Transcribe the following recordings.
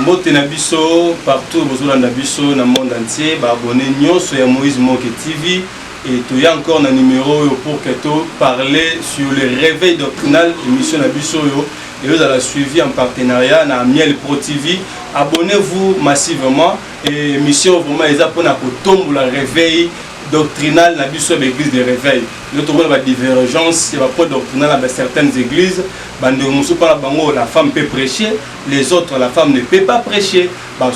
Mbote na biso partout bozolanda biso na monde entier ba abonné nyonso ya Moïse Moke TV et tu y a encore un numéro pour que tu parler sur le réveil doctrinal émission na biso yo et vous avez suivi en partenariat na Miel Pro TV. Abonnez-vous massivement et mission vraiment les pour na kotombo la réveil doctrinal na biso l'église de réveil. Nous trouvons la divergence, c'est pas doctrinal à certaines églises. La femme peut prêcher, les autres la femme ne peut pas prêcher.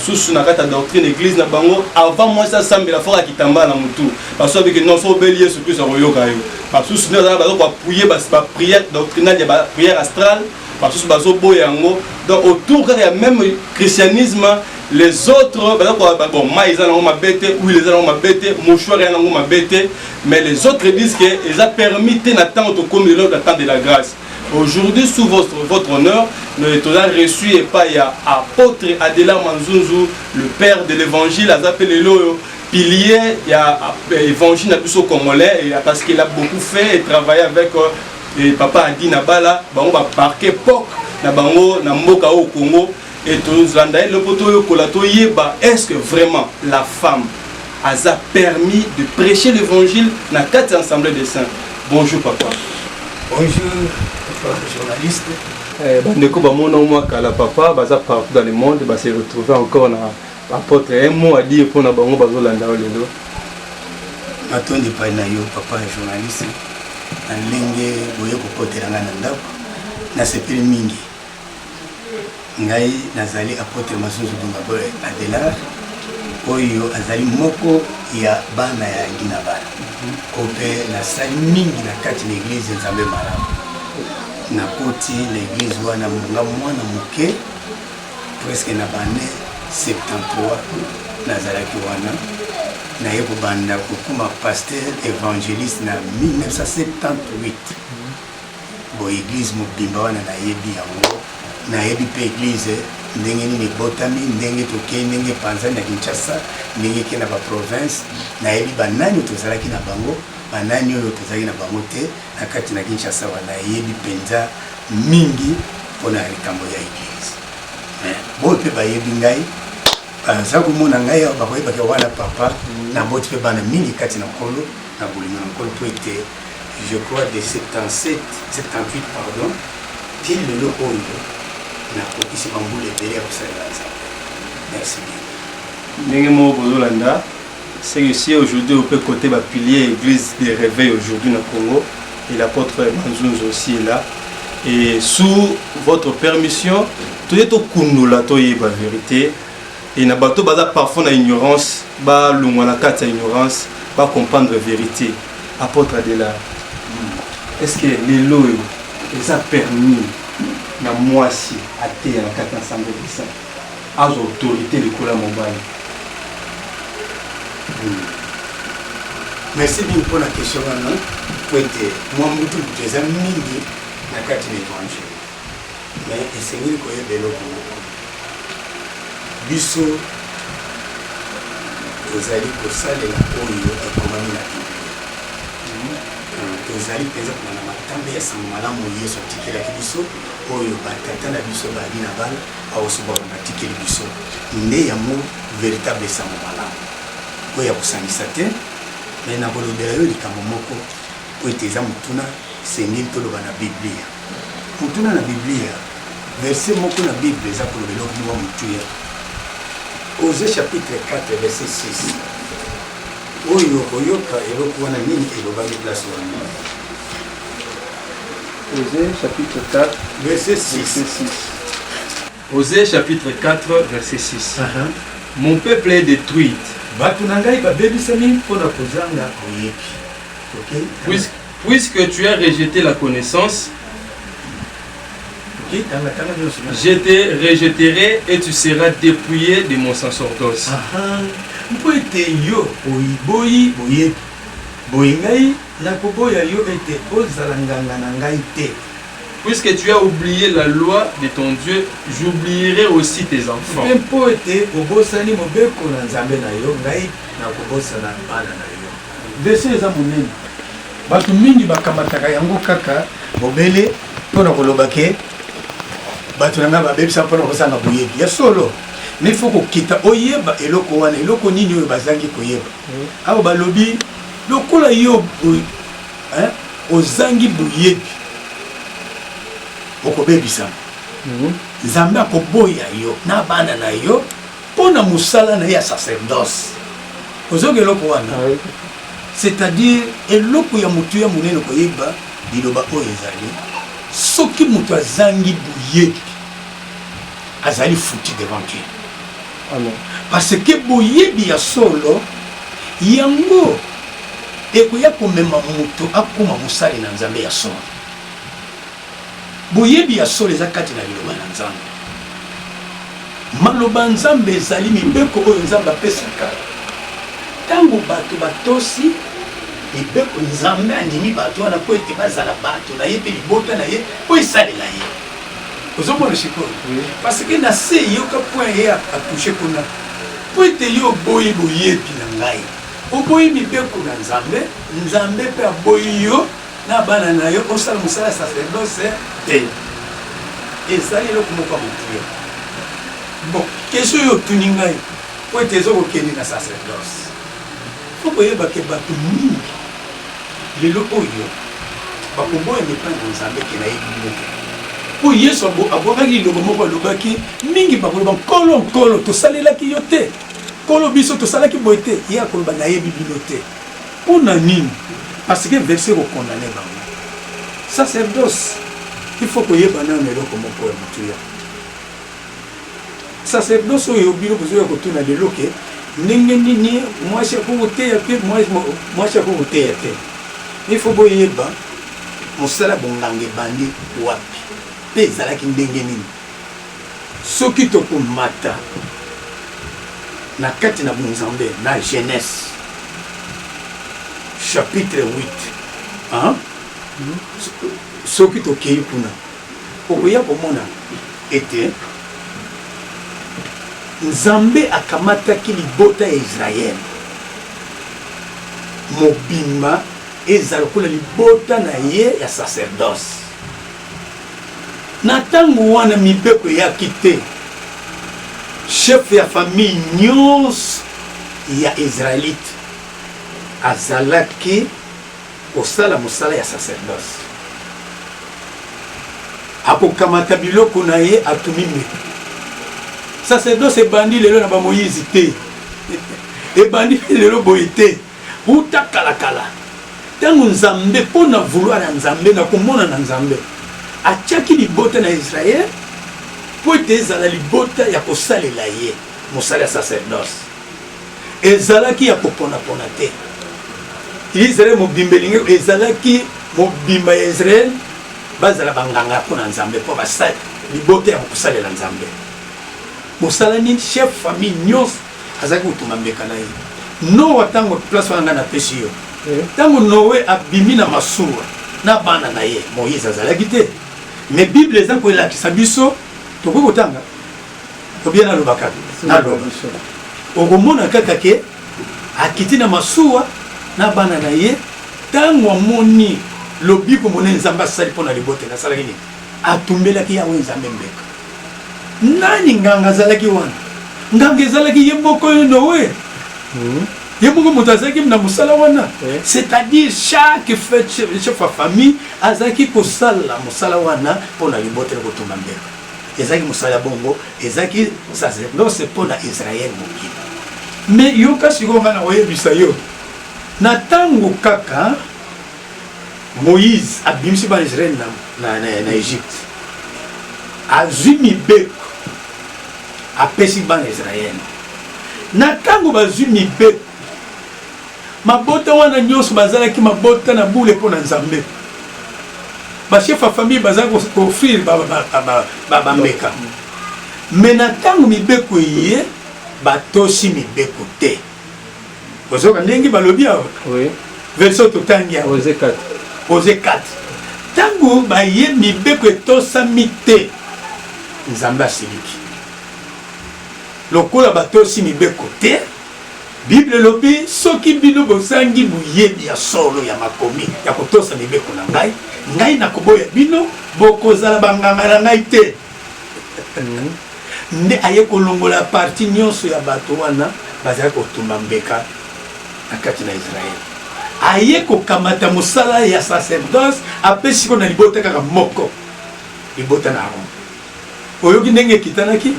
Sous na kata doctrine église na bango avant moi ça semble la fois qui tamba na mutu. Parce que non so bélier sur plus royoka yo. Sous na ba ko appuyer ba prière doctrinale ya ba prière astrale. Parce que bazo boyango donc autour il y a même christianisme. Les autres, bon, maïs ont ma bête, oui, les ont ma bête, mouchoir ont ma bête, mais les autres disent qu'ils ont permis d'attendre comme de l'attente de la grâce. Aujourd'hui, sous votre honneur, nous avons reçu et pas il y a apôtre Adela Manzunzu, le père de l'évangile, a appelé le pilier, il y a évangile au Congolais, parce qu'il a beaucoup fait et travaillé avec papa Adi Nabala, on va parquer POC, na Mboka au Congo. Et tous le poteau est-ce que vraiment la femme a permis de prêcher l'évangile dans 4 assemblées de saints? Bonjour papa. Bonjour journaliste. Papa partout dans le monde se retrouver encore dans l'apôtre. Un mot à dire pour nous bazolanda lelo. Atondi pa na yo papa journaliste. Na lenge boye ko koteranga na ndako. Na sepeli mingi. Ngai nazali apôtre Manzunzu Bungabole Adela oyo azali moko ya bana ya ngina bana kope na sali mingi na kati na église nzambe malamu na koti l'église wana munga mwana muke presque na bane 73 nazalaki wana na yeko banda kokuma pasteur évangéliste na 1978 bo église mobimba wana na yebi yango na yebi pe église ndenge ni botami ndenge toke ndenge panza na Kinshasa ndenge ke na ba province na yebi banani tozalaki na bango banani oyo tozalaki na bango te na kati na Kinshasa wana yebi penza mingi pona likambo ya église bo pe ba yebi ngai za komona ngai ba koyeba ke wana papa na boti pe bana mingi kati na kolo na bolingo na kolo to était je crois de 77 78 pardon til le oyo. Merci bien. C'est ici aujourd'hui au côté de la pilier église des réveils aujourd'hui au Congo et l'apôtre Manzunzu aussi est là. Et sous votre permission, tout est au Kundula, tout est la vérité. Et na bato baza parfois na ignorance, ba lungwa na kata ignorance, ba comprendre la vérité. Apôtre Adela, est-ce que les lois les a permis na mwasi até na 4 ensemble de ça as autorité de kola mobile? Merci bien pour la question là pour être moi mutu des mingi na kati na évangile mais esengeli ko yebelo ko biso ozali ko salela oyo ekomami na ozali penza kuna matambe ya samalamu yesu tikela kibiso oyo batata na biso bali na bala aosuba batikeli biso nde ya mo véritable samalamu oyo akusangisa te mais na kolobela yo likambo moko oyo teza mutuna sengeli toloba na biblia mutuna na biblia verset moko na bible eza kolobela okuwa mutuya Osée chapitre 4 verset 6 oyo oyoka eloko wana nini elobaki place wana. Osée chapitre 4 verset 6. Osée chapitre 4 verset 6. Mon peuple est détruit. Puisque tu as rejeté la connaissance, je te rejetterai et tu seras dépouillé de mon sacerdoce. Puisque tu as oublié la loi de ton Dieu, j'oublierai aussi tes enfants. Batu mingi bakamataka yango kaka bobele pona kolobake batu nanga babebisa pona kosanga boyebi ya solo mais faut ko kita oyeba eloko wana eloko nini oyo bazangi koyeba awo balobi lokola yo hein ozangi buyebi okobebisa Nzambe akoboya yo na bana na yo pona musala na ya sacerdoce ozoge eloko wana c'est-à-dire eloko ya mutu ya munene koyeba biloba oyo ezali soki mutu azangi buyebi azali foutu devant Dieu. Amen. Parce que boyebi ya solo yango ekoya komema mutu akoma musali na Nzambe ya solo. Boyebi ya solo eza kati na liloba na Nzambe. Maloba Nzambe ezali mibeko oyo Nzambe apesaka. Tango bato batosi mibeko Nzambe andimi bato wana po ete bazala bato na ye pe libota na ye po esalela ye. Ozomona shiko parce que na se yoka point ye a toucher kuna po ete yo boyi boyebi na ngai oboyi mibeko na Nzambe Nzambe pe aboyi yo na bana na yo osala musala sacerdoce te ezali eloko moko ya motu. Bon question yo tuni ngai po ete ezokokende na sacerdoce po koyeba ke bato mingi lelo oyo bakomboya mipa na Nzambe ke nayebi moko po Yesu abwakaki liloba moko alobaki mingi bakoloba nkolo tosalelaki yo te nkolo biso tosalaki boye te ye akoloba nayebi bino te mpona nini parce que verset kokondane bango sacerdoce il faut koyeba nano eloko moko ya motu ya sacerdoce oyo bino bozoya kotuna lelo ke ndenge nini mwasi akokoteya te mwasi akokoteya te il faut boyeba mosala bonganga ebandi wapi mpe ezalaki ndenge nini soki tokomata na kati na Nzambe na Genèse chapitre 8 soki tokei kuna okoya komona ete Nzambe akamataki libota ya Israel mobimba ezala lokola libota na ye ya sacerdoce. Na tango wana mibeko eyaki te chef ya famille nyonso ya Israelite azalaki kosala mosala ya sacerdoce akokamata biloko na ye atumi meko. Sacerdoce ebandi lelo na bamoyizi te ebandi lelo boye te uta kalakala tango Nzambe mpo na vouloir ya Nzambe na komona na Nzambe atiaki libota na Israel po ete ezala libota ya kosalela ye mosala ya sacerdoce ezalaki ya koponapona te. Israel mobimba elingi ezalaki mobimba ya Israel bazala banganga mpona Nzambe mpo basala libota ya kosalela Nzambe. Mosala nini chef famille nyonso azalaki kotuma mbeka na ye. Noa tango place wana na pesi yo tango Noe abimi na masuwa na bana na ye Moïse azalaki te. Mais Bible eza koelakisa biso tokoki kotanga tobia naloba kaka naloba okomona kaka ke akiti na masuwa na bana na ye tango amoni lobiko monene Nzambe asali mpona libota asalaki nini atumbelaki yawe Nzambe mbeka. Nani nganga azalaki wana? Nganga ezalaki ye moko oyo Noe ye moko moto azalaki na mosala wana. C'est-à-dire chaque chef ya famille azalaki kosala mosala wana mpona libota na kotumba mbeka. Ezalaki mosala bongo ezalaki sacerdoce mpona Israel mobimba. Mais yo kasi konga na oyebisa yo na tango kaka Moïse abimisi bana Israel na Egypte azwi mibeko apesi bana Israel na tango bazwi mibeko mabota wana nyonso bazalaki mabota na bule mpona Nzambe. Bachef ya famille bazalaki koofrir bambeka. Mais na tango mibeko ye batosi mibeko te. Ozoka ndenge balobi awa verset totangi awa Osée 4 tango baye mibeko etosami te Nzambe asiliki lokola batosi mibeko te. Bible lobi soki bino bozangi buyebi ya solo ya makomi ya kotosa mibeko na ngai nakoboya bino bokozala banganga na ngai te. nde aye kolongola parti nyonso ya bato wana bazali kotumba mbeka na kati na Israël aye kokamata mosala ya sacerdoce apesi ko na libota kaka moko libota na Aaron oyoki ndenge ekitanaki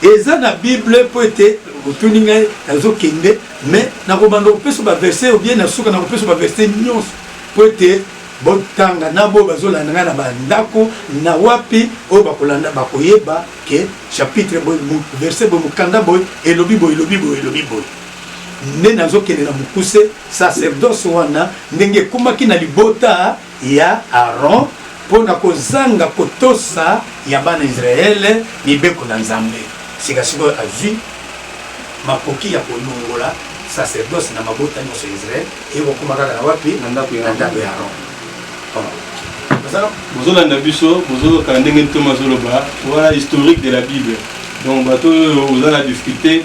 eza na Bible po ete otuni ngai nazokende mais nakobanda kopesa baverset ou bien nasuka na kopesa baverset nyonso po ete botanga na bo bazolanda ngai na bandako na wapi oyo bakolanda bakoyeba ke chapitre boy verset boy mokanda boy elobi boy nde nazokende na mokuse sacerdoce wana ndenge ekomaki na libota ya Aaron mpona kozanga kotosa ya bana Israele mibeko na Nzambe sikasiko azwi makoki ya kolongola sacerdoce na mabota nyonso ya Israele ekokoma kaka na wapi na ndako ya Aaron. Bozolanda biso bozoloka ndenge ntoma zoloba voilà historique de la Bible donc bato oza na difficulté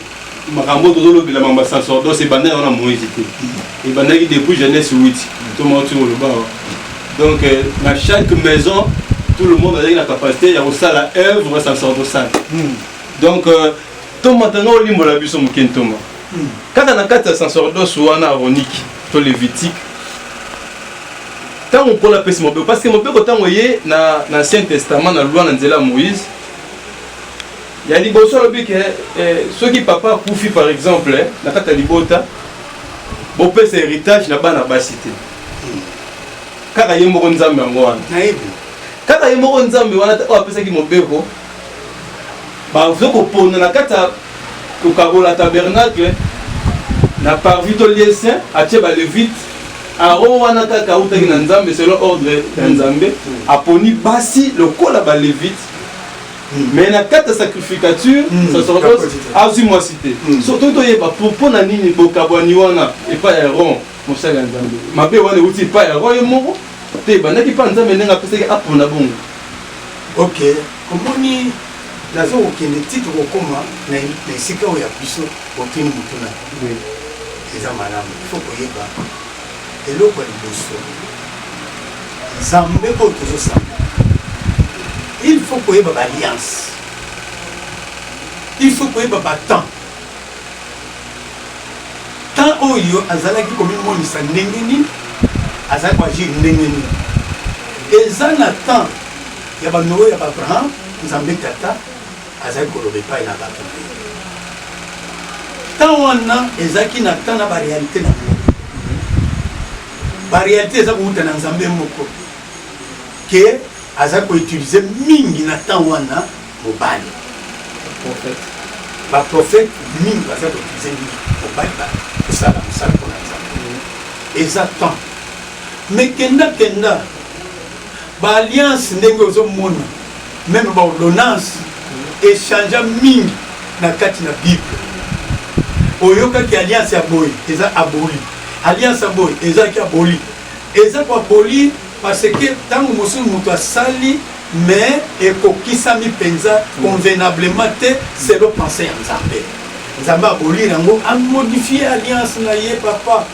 makambo tozolobela mamba sacerdoce ebandaki wana Moïse te ebandaki depuis Genèse 8 ntoma oti koloba donc dans chaque maison tout le monde a la capacité ya kosala œuvre sacerdotale donc tomatanga olimbola biso moke ntoma kaka na kati ya sacerdoce wana aronique to lévitique tant on prend la peste mobile parce que mobile quand on est dans l'Ancien Testament dans la loi de Moïse il y a des bosses ceux qui papa koufi par exemple na kata libota bon pèse héritage na bana basité kaka yembo nzambe ngwana kaka yembo nzambe wana ta pèse ki mobeko ba zoko pona na kata ko kabola tabernacle na parvis to lieu saint a tie ba levite Aaron wana kaka utaki na Nzambe selon ordre ya Nzambe aponi basi lokola ba levite mais na kata sacrificature sacerdoce azui moi cité surtout to yeba pour na nini bokabwani wana et pas Aaron mosala Nzambe mabe wana uti pas Aaron ye moko te banaki pa Nzambe nenga peseke apona bongo. OK komoni nazo okende titre kokoma na esika oya biso okini mutuna eza malamu faut koyeba eloko liboso Nzambe oyo tozosamba il faut koyeba baalliance il faut koyeba batemps temps oyo azalaki komimonisa ndenge nini azalaki koagir ndenge nini eza na temps ya banoyo ya baabraham Nzambe tata azalaki koloba epai na bato na ye temps wana ezalaki na temps na baréalité na monde la réalité est que dans Nzambe moko que aza ko utiliser mingi na temps wana mobali ba prophète mingi aza ko utiliser mobali ba sala ko Nzambe exactement mais kenda ba alliance ndenge ozo mona même ba ordonnance échange mingi na kati na Bible oyoka ki alliance ya boy eza aboli alliance boy eza ki aboli eza ko aboli parce que tango mosusu moto asali mais ekokisami penza convenablement te selon pensée ya Nzambe Nzambe aboli yango a modifier alliance na ye papa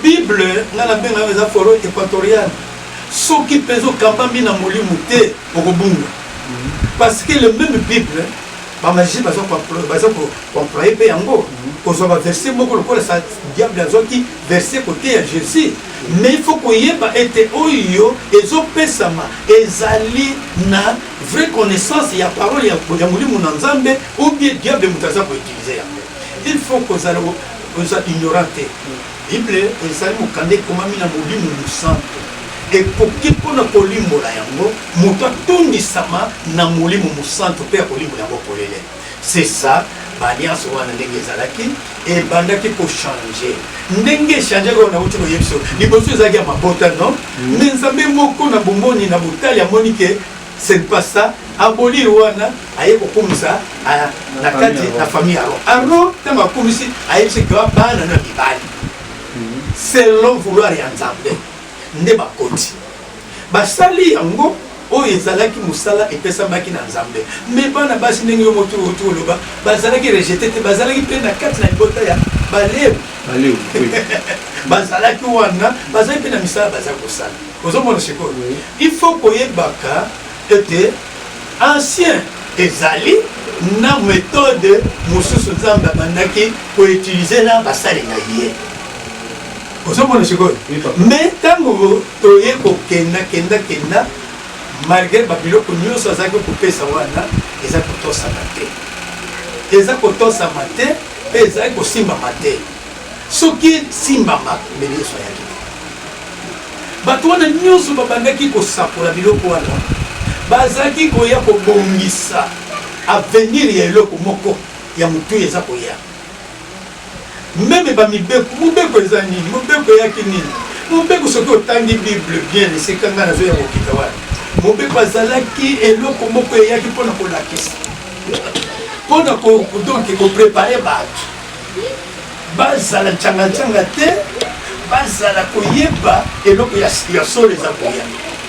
Bible ngana benga eza foro équatoriale soki pezo kambambi na molimo te okobunga parce que le même Bible bamagie bazo employer pe yango kozwa verset moko lokola sa diable azoki verset côté ya Jésus mais il faut koyeba ete oyo ezopesama ezali na vraie connaissance ya parole ya molimo na Nzambe ou bien diable mutaza ko utiliser yango il faut kozala ignorante Bible ezali mokande komami na molimo musantu ekoki mpona kolimbola yango moto atondisama na molimo musantu mpe ya kolimbola yango polele c'est ça baalliance wana ndenge ezalaki ebandaki kochange ndenge echange oyo nauti koyebi biso liboso ezalaki ya mabota non mais Nzambe moko na bomboni na botali amoni ke c'est pas ça abolir wana aye kokomisa na kati na famille Aaron ntango akomisi ayebisi ke bana na mibali selon vouloir ya Nzambe nde bakoti basali yango oyo ezalaki musala epesamaki na Nzambe mais bana basi ndenge yo motu oloba bazalaki rejeté te bazalaki mpe na kati na libota ya balewu bazalaki wana bazalaki mpe na misala bazali kosala ozomona sikoyo il faut koyebaka ete ancien ezali na méthode mosusu nzambe abandaki koutilize na basali na ye ozomona sikoyo mais ntango toye kokenda malgré babiloko nyonso azalaki kopesa wana eza kotosama te mpe ezalaki kosimbama te soki simbama mbeli yesu ayaki bato wana nyonso babandaki kosakola biloko wana bazalaki koya kobongisa avenir ya eloko moko ya motu eza koya meme mobeko eza nini mobeko eyaki nini mobeko soki otangi bible bien esika ngai nazoya kokita wana mobeko azalaki eloko moko eyaki mpona kolakisa mpona donc koprepare bato bazala ncanga te bazala koyeba eloko ya solo eza koya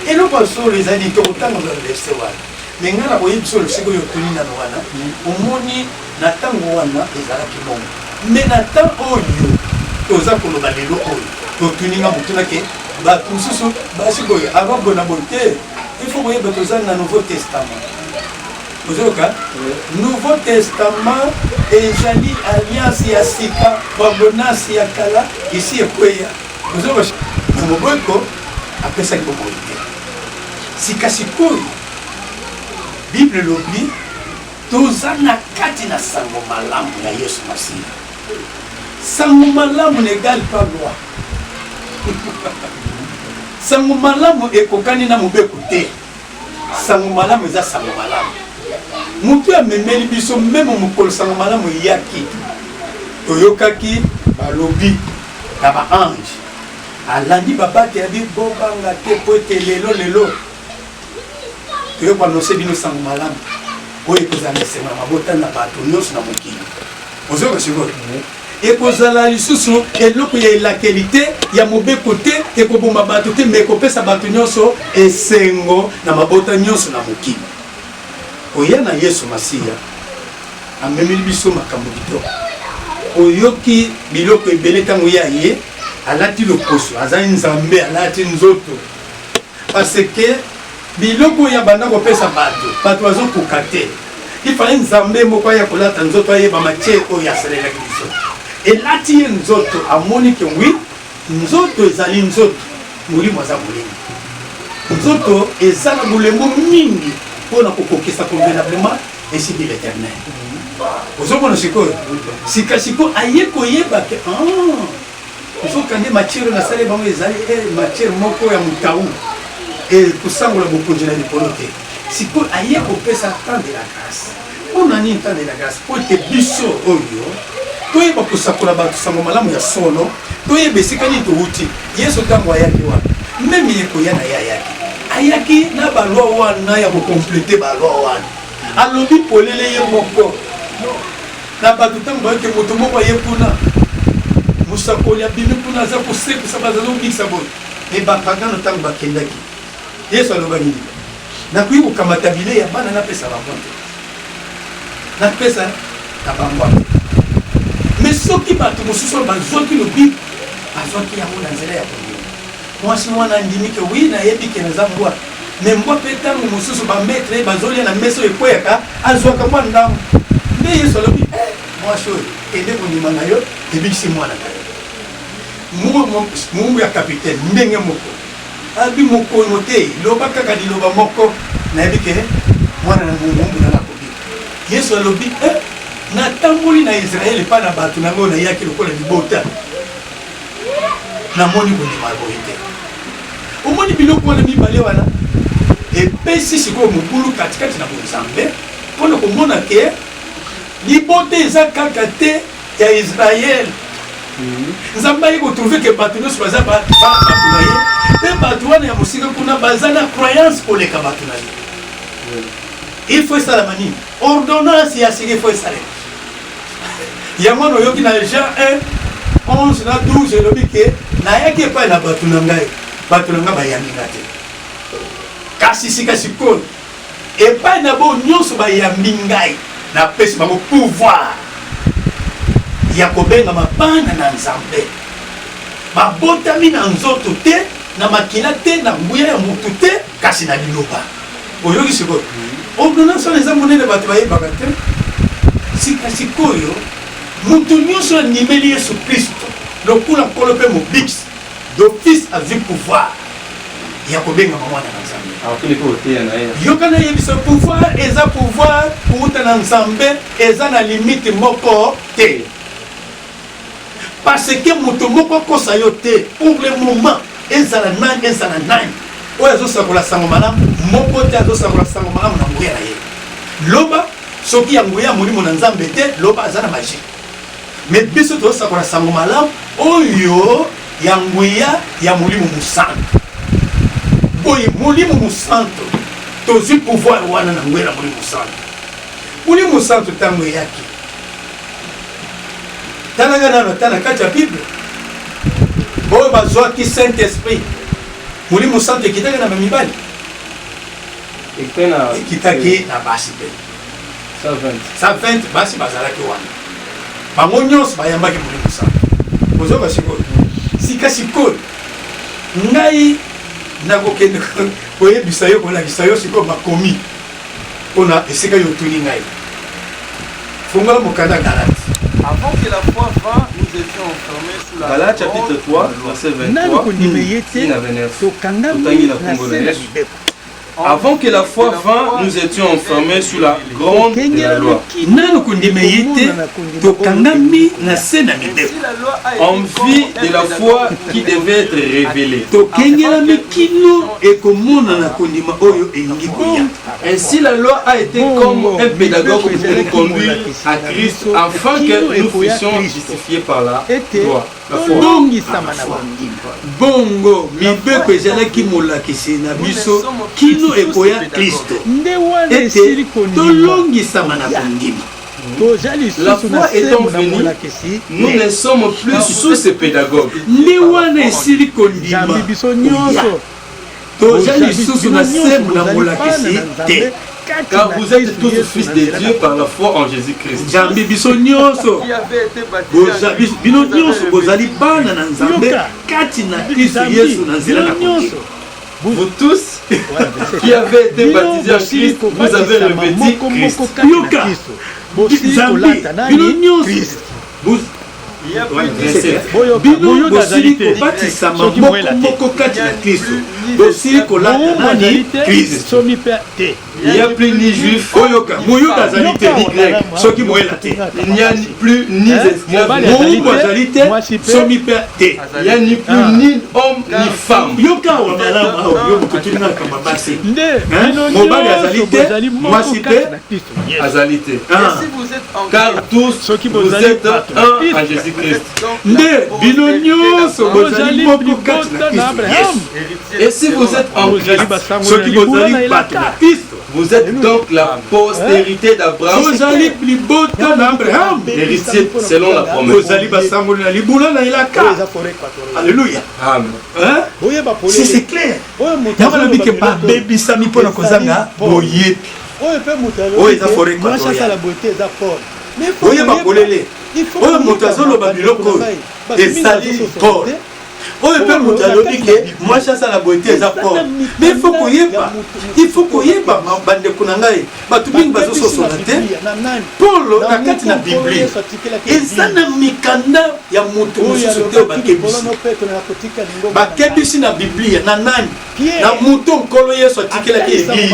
eloko ya solo eza nini tokotanga na verse wana me ngai na koyebi solo sikoyo oyo toli nano wana omoni na ntango wana ezalaki bongo me na ntan oyo toza koloba lelo oyo totuninga motunake bato mosusu basikoyo ababona boye te il faut koyeba toza na nouveau testament ozoyoka nouveau testament ezali alliance ya sika bordonnance ya kala esi ekweya ozoyoka mobeko apesaki bomoi te sikasikoyo bible elobi toza na kati na sango malamu ya yesu masiya sango malamu n'égale pas loi sango malamu ekokani na mobeko te sango malamu eza sango malamu motu amemeli biso meme mokolo sango malamu eyaki toyokaki balobi na baange alandi babate ya bibobanga te po ete lelo toyokanose bino sango malamu oyo ekozala esengo na mabota na bato nyonso na mokili ozoyoka sikoyo ekozala lisusu eloko ya elakeli te ya mobeko te ekoboma bato te me ekopesa bato nyonso esengo na mabota nyonso na mokili oya na yesu masiya amemeli biso makambo kitoko oyoki biloko ebele ntango ya ye alati loposo azali nzambe alati nzoto parce que biloko ya banda kopesa bato bazokoka te ifale nzambe moko aya kolata nzoto ayeba matie oyo asalelaki biso elati ye nzoto amoni ke wi nzoto ezali nzoto molimo aza molimo nzoto eza na bolembo mingi mpona kokokisa convenablement ainsi dit l'éternel ozomona sikoyo sikasiko aye koyeba ke ifokande matiere nasali bango ezali matiere moko ya motau ekosangola bokonzi na likolo te sikoyo aye kopesa temps de la grâce mpona nini temps de la grâce po ete biso oyo toyeba kosakola bato sango malamu ya solo toyeba esika nini touti yesu ntango ayaki wana meme ye koya na ye ayaki na balwa wana ya kokomplete balwa wana alobi polele ye moko na bato ntango bayaki moto moko aye kuna mosakoli abimi kuna aza kosekisa bato azobikisa boye me bapagano ntango bakendaki yesu aloba nini nakoki kokamata bile ya bana napesa bango te napesa na bango me soki bato mosusu bazwaki lobi bazwaki yango na nzela ya kondima mwasi wana andimi ke wi nayebi ke naza mbwa me mbwa mpe ntango mosusu bametre bazolia na mesa oyo ekweyaka azwaka mwa ndambo nde yesu alobi mwasi oyo ende kondima na yo ebikisi mwana na yo mumbu ya kapitaine ndenge moko abi mokono te loba kaka liloba moko nayebi ke mwana na mumbu nanga kobika yesu alobi natamboli na Israeli pa na bato nango nayaki lokola libota namoni kondima boye te omoni biloko wana mibale wana epesi sikoyo mobulu katikati na bonzambe mpona komona ke libota eza kaka te ya Israeli nzambe ayi kotrouve ke bato nyonso baza bato na ye mpe bato wana ya mosika kuna baza na croyance koleka bato na ye il faut esalama nini ordonnance ya sika il faut esalema yango noyoki na Jean 1:11 na 12 elobi ke nayaki epai na bato na ngai bayambi nga te kasi sika sikoyo epai na bo nyonso bayambi ngai napesi bango pouvoir ya kobengama bana na nzambe babotami na nzoto te na makila te na nguya ya motu te kasi na liloba oyoki sikoyo ordonnance wana eza monene bato bayebaka te sikasikoyo mutu nyonso andimeli Yesu Kristo lokula nkolo mpe mobix d'office azwi pouvoir ya kobenga mwana na Nzambe. Yokana yebisa pouvoir eza pouvoir kuuta na Nzambe eza na limite moko te. Parce que mutu moko kosa yo te pour le moment ezala nani oyo azosakola sango malamu moko te azosakola sango malamu na nguya na ye. Loba soki ya nguya molimo na Nzambe te loba aza na magie. Mais biso tozosakola sango malamu oyo ya nguya ya molimo musantu. Oye molimo musantu tozi pouvoir wana na nguya na molimo musantu. Molimo musantu tango yaki tananga nano tana kati ya Bible oyo bazwaki Saint-Esprit molimo musantu ekitaki na bamibali ekitaki na basi pe 120 basi bazalaki wana bango nyonso bayambaki molimo musantu ozoka sikoyo sikasikoyo ngai nakokende koyebisa yo kolakisa yo sikoyo makomi mpona esika yo otuni ngai fungola mokanda Galate. Avant que la foi vint, nous étions enfermés sous la Galates chapitre 3, verset 23. Avant que la foi vint, nous étions enfermés sous la grande de la loi. En vue de la foi qui devait être révélée. Ainsi la loi a été comme un pédagogue pour nous conduire à Christ afin que nous puissions justifier par la loi. La foi. Bongo mibeko ezalaki molakisi na biso kino ekoya Kristo ete tolongisama na kondima. La foi étant venue, nous ne sommes plus sous ces pédagogues. Nde wana esili kondima tozali lisusu na semu na molakisi te. Car vous êtes tous fils de Dieu par la foi en Jésus-Christ. Jambi biso nyonso bino nyonso bozali bana na Nzambe kati na Kristo Yesu na nzela na kondima. Vous tous qui avez été baptisés en Christ, vous avez revêtu Christ. Yoka Zambi bino nyonso bino bosili kobatisama moko kati na Kristo bosili kolata nani Kristo. Il n'y a plus ni juif, moyoka azali te ni grec soki moyela te. il n'y a plus ni esclave, moumbu azali te somi mpe te. il n'y a ni plus ni homme ni femme. Yoka wa malamu awo yo mokutuna kama basi mobali azali te mwasi mpe azali te. Car tous vous êtes un en Jésus-Christ. Nde bino nyonso bozali moko kati na Kristo Yesu. Et si vous êtes en Christ, soki bozali bato na Kristo vous êtes donc la postérité d'Abraham, bozali libota na Abraham, héritier selon la promesse. bozali basangoli na libula na ilaka. Alléluia. Amen. C'est clair. Yamana bike pa bebisami mpona kozanga boyebi oyo eza forêt équatoriale. oyeba kolele oyo moto azoloba biloko ezali port oyo mpe moto alobi ke mwasi asala boye te eza port. Mais il faut koyeba bandeko na ngai bato mingi bazososola te polo na kati na biblie eza na mikanda ya moto mosusu te oyo bakebisi na biblie na nani na moto nkolo Yesu atikelaki eglise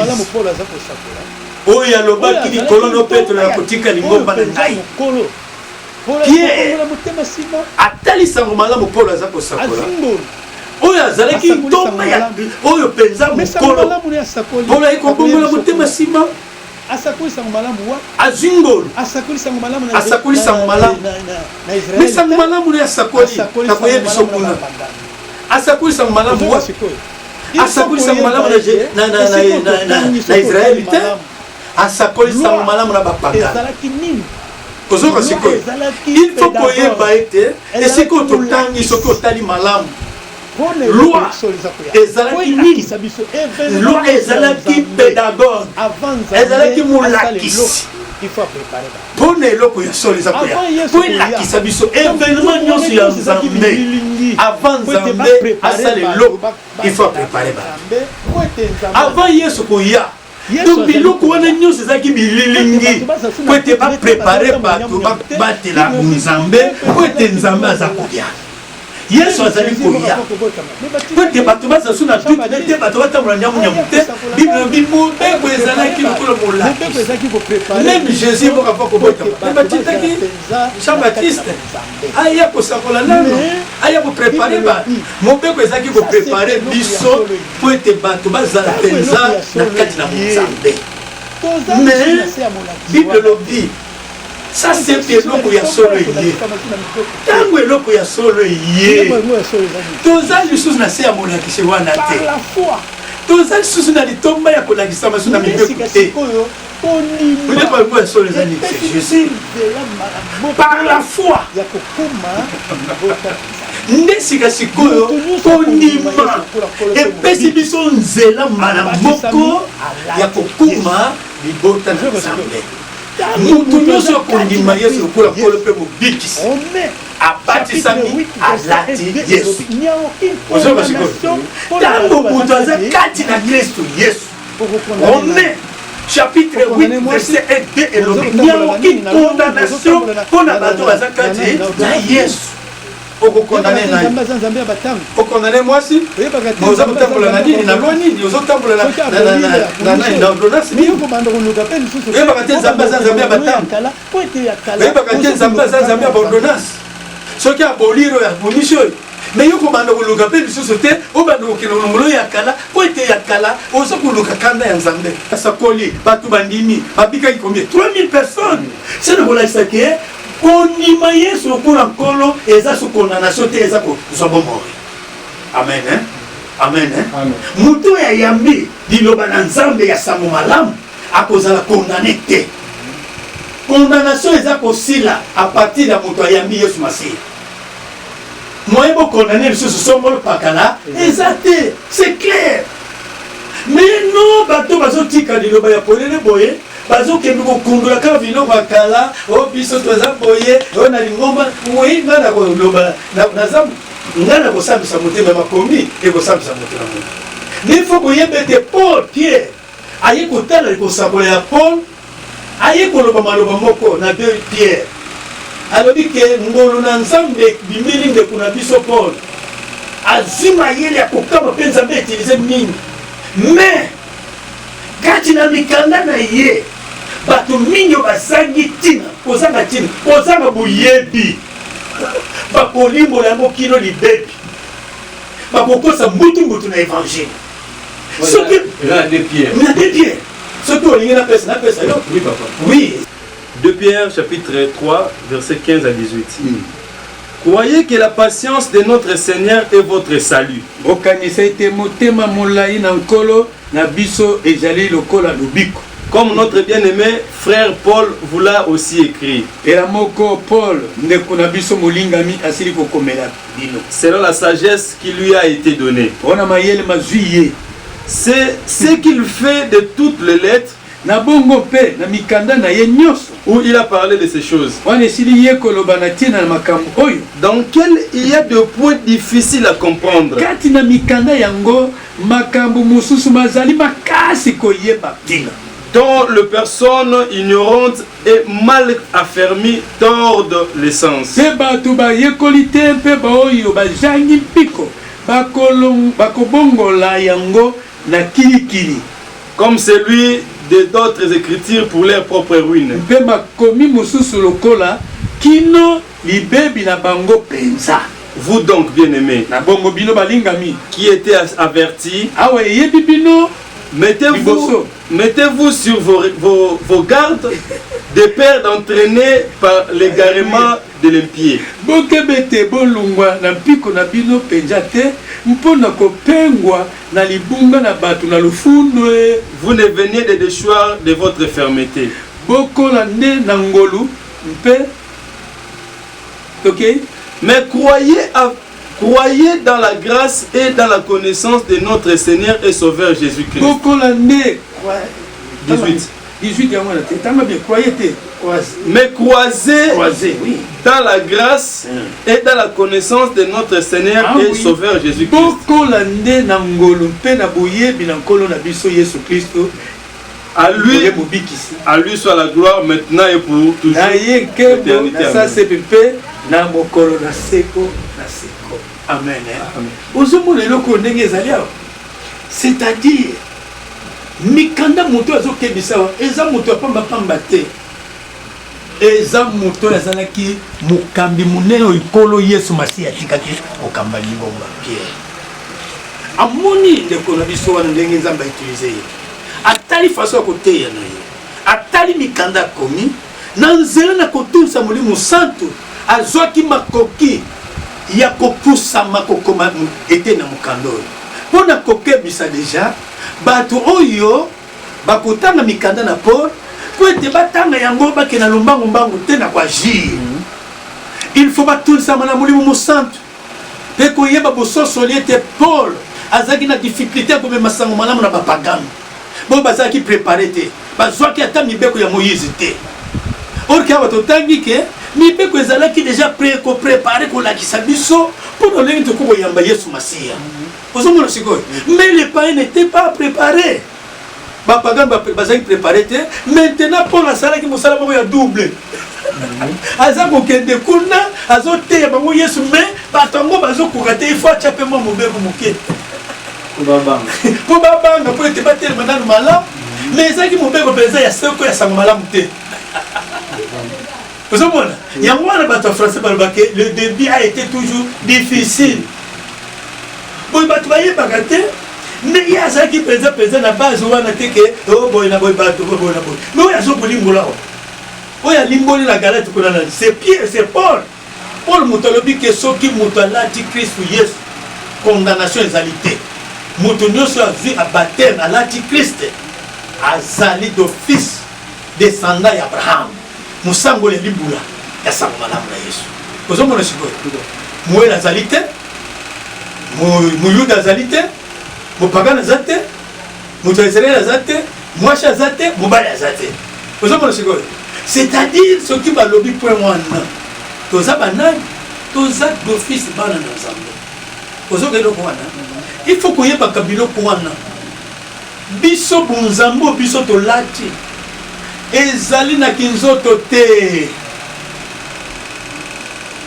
oyo alobaki likolo no Petro nakotika lingomba na ngai. Pierre atali sango malamu Paul aza kosakola oyo azalaki ntonga ya oyo penza mokolo Paul ayekobongola motema nsima azingolo asakoli sango malamu mais sango malamu ne asakoli takoyebi biso kuna asakoli sango malamu wa asakoli sango malamu na Israeli te asakoli sango malamu na bapagana. Kozoka sikoyo il faut koyeba ete esika ototangi soki otali malamu loi ezalaki nini. Loi ezalaki pédagogue ezalaki molakisi mpona eloko ya solo eza koya mpo elakisa biso événement nyonso ya Nzambe. Avant Nzambe asala eloko il faut préparer bato. Avant Yesu koya Donc biloko wana nyonso ezaki bililingi po ete baprépare bato babatela nzambe po ete nzambe aza koya yesu azali koya po ete bato baza so na dute nete bato batambola nyamunyamu te bimobeko ezalaki lokola molaki même jésus mpoka mpo kobotama batitaki jean baptiste aya kosakola nano aya koprépare bato mobeko ezalaki koprépare biso po ete bato bazala mpenza na kati na nzambe mais bible lobi ça c'est eloko ya solo ye ntango eloko ya solo ye toza lisusu na se ya molakisi wana te toza lisusu na litomba ya kolakisa masu na mibeko te eloko yango ya solo eza nini jésus par la foi nde sika sikoyo kondima epesi biso nzela mbala moko ya kokuma libota na nzambe mutu nyonso akondima yesu lokola kolo mpe mobikisi abatisami alati yesu ozoba sikoyo ntango moto aza kati na kristo yesu Romains chapitre 8 verset 1 2 elobi niaoki condamnation mpona bato baza kati na yesu okokondane naye okondane mwasi oza kotambola na nini na lwa nini ozotambola na ordonnance nini oyebaka te nzambe aza nzambe ya batango oyebaka te nzambe aza nzambe ya baordonnance soki aboliro ya bomisi oyo me yo kobanda koluka mpe lisusu te obanda kokende longolo ya kala po ete ya kala oza koluka kanda ya nzambe asakoli bato bandimi babikaki combien 3000 personnes se na kolakisaki kondima yesu lokola nkolo eza so condamnation te eza kozwa bomoi amen amen moto ya yambi liloba na nzambe ya sango malamu akozala condamné te condamnation eza kosila a partir ya moto ayambi yesu masiya moyen bokondamne lisusu songolo pakala eza te c'est clair mais non bato bazotika liloba ya polele boye bazokende kokundola kaka biloko ya kala o biso toza boye o na lingomba oui nga na koloba naza nga na kosambisa motema makomi ekosambisa motema moto mais faut boyeba ete Paul Pierre aye kotala likosakola ya Paul aye koloba maloba moko na 2 Pierre alobi ke ngolo na nzambe bimeli ndeko na biso Paul azima yele ya kokaba mpe nzambe etilize mingi mais kati na mikanda na ye bato mingi bazangi ntina kozanga ntina kozanga boyebi bakolimbola yango kino libebi bakokosa mbutu na évangile soki na de Pierre soki olingi napesa yo oui papa oui 2 Pierre chapitre 3 verset 15 à 18 Croyez que la patience de notre Seigneur est votre salut. Comme notre bien-aimé frère Paul vous l'a aussi écrit. Selon la sagesse qui lui a été donnée. C'est ce qu'il fait de toutes les lettres où il a parlé de ces choses. Dans quel il y a des points difficiles à comprendre. Dont les personnes ignorantes et mal affermies tordent les sens. Comme celui d'autres écritures pour leur propre ruine. Vous donc, bien-aimés, qui étaient avertis, mettez-vous sur vos gardes de peur d'entraîner par l'égarement de l'impie. Vous ne venez de déchoir de votre fermeté. Mais croyez dans la grâce et dans la connaissance de notre Seigneur et Sauveur Jésus-Christ. 18. Mais croisez dans la grâce et dans la connaissance de notre Seigneur et Sauveur Jésus-Christ. À lui soit la gloire maintenant et pour toujours. Ça c'est pépé. Na mokolo na seko na seko. Amen. C'est-à-dire mikanda moto azokebisa eza moto apamba pamba te. Eza moto azalaki mukambi munene ikolo Yesu Masiya atikaki okamba libomba Pierre. Amoni ndeko na biso wana ndenge Nzambe utiliser. Atali façon ya koteya na ye. Atali mikanda komi na nzela na kotunsa Molimo Santo azwaki makoki ya kopusa makokoma ete na mukando. Pona kokebisa deja bato oyo bakotanga mikanda na Paul ko ete batanga yango bakena lombango mbango te na kwa jire. Il faut batunsa na Molimo Santo. Pe ko yeba bososo liete Paul azaki na difficulté ko mema sango malamu na bapagano. Bon bazaki préparé te. Bazwaki ata mibeko ya Moïse te. Or ka batotangi ke mibeko ezalaki déjà préparé ko lakisa biso pour olengi to ko yamba Yesu Masiya. Ozomona sikoyo. Mais les païens n'étaient pas préparés. Bapagano bazaki préparé te. Maintenant Paul asalaki mosala moko ya double. Azako kende kuna azote ya bango Yesu mais batango bazokoka te il faut chaper mo mobeko moke. Pour babanga pour être battu maintenant malade mais ça qui mon père pesa ya seko ya sango malamu te. Vous comprenez? Il y a moi le français par le début a été toujours difficile. Bon bah tu voyez pas gâter mais il y a ça qui pesa na base ou na teke oh boy na boy bato boy na boy. Mais il y a zo bolingo là. Oh il y a limboli la galette qu'on a c'est Pierre c'est Paul. Paul mutalobi que ceux qui mutalati Christ Yesu condamnation ezalité. Moutonio soit vu à baptême à l'antichrist azali d'office descendant d'Abraham. Musango le libula ya sango malamu na Yesu. Kozomona sikoyo. Moela azalite, Muyuda azalite, Mupagana azate, Mutaisraël azate, Mwasha azate, Mubali azate. Kozomona sikoyo. C'est-à-dire ce qui va lobby point wana. Toza banani, toza d'office bana na Nzambe. Kozogelo wana. Il faut qu'on y ait pas kabilo kouana. Biso bunzambo biso to lati. Ezali na kinzoto te.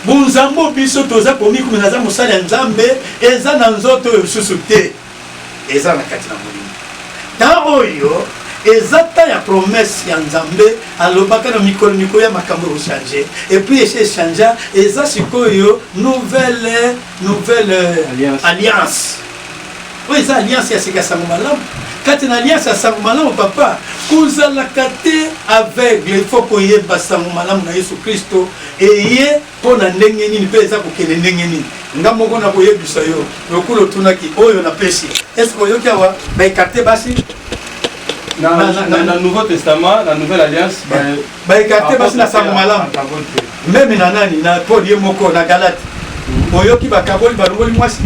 Bunzambo biso toza komi kuminaza musali ya Nzambe eza na nzoto yosusu te. Eza na kati na molimo. Ta oyo ezata ya promesse ya Nzambe alobaka na mikolo ya makambo ko changer et puis échanger eza sikoyo nouvelle alliance. Oui, ça alliance ya sika sango malamu. Quand une alliance ya sango malamu papa, kuzala kate aveugle, il faut qu'on y ait sango malamu na Yesu Kristo et ye pona ndenge nini pe eza kokele ndenge nini. Ngamoko na koyebisa yo, lokulo tunaki oyo na pesi. Est-ce que yo kiawa ba écarter basi dans le Nouveau Testament, la Nouvelle Alliance, ba écarter basi na sango malamu. Même na nani na Paul yemoko na Galate. Oyo ki ba kaboli ba ngoli mwasi.